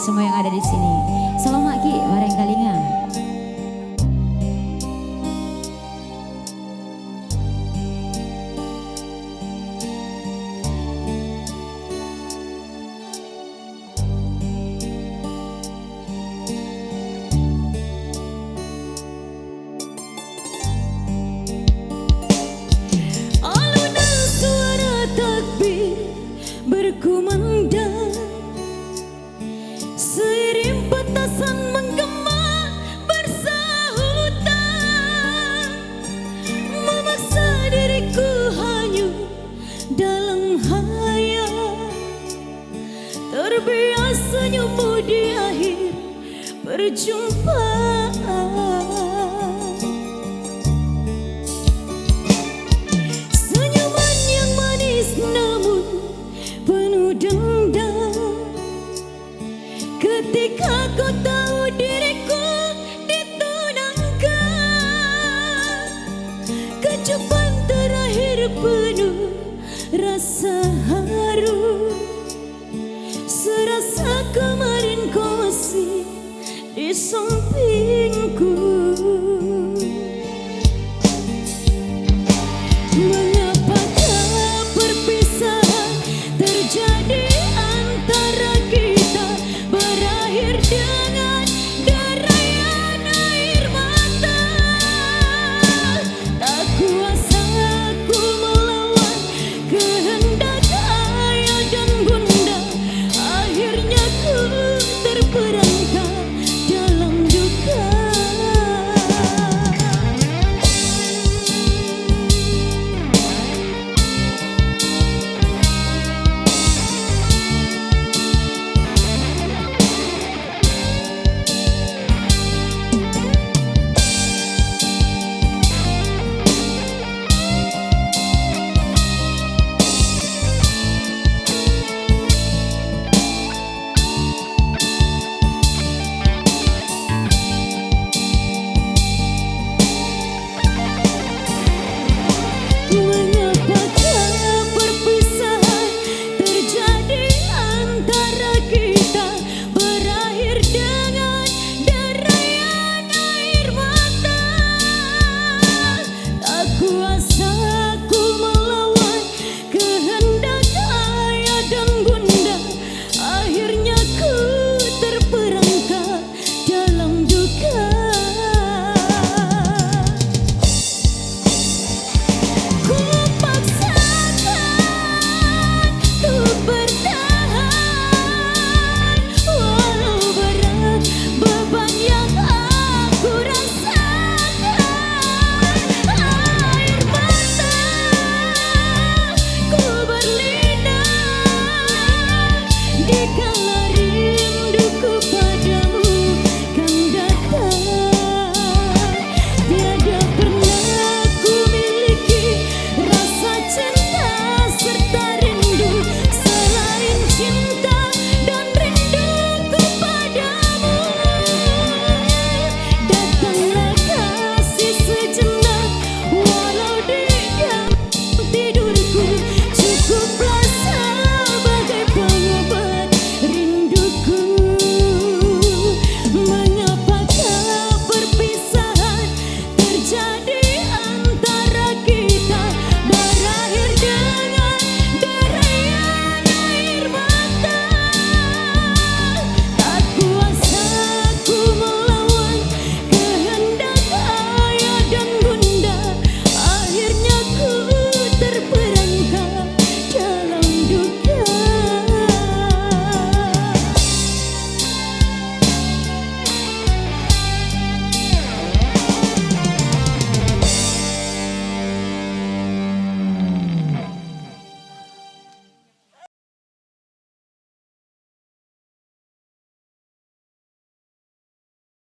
semua yang ada di sini. Salam Ki, bareng kalinga. Alunan suara takbir berkumandang, seiring petasan menggema bersahutan, memaksa diriku hanyut dalam hayal, terbiasa senyummu di akhir perjumpaan. Senyuman yang manis namun penuh dendam, ketika kau tahu diriku ditunangkan. Kecupan terakhir penuh rasa haru, serasa kemarin kau masih di sampingku.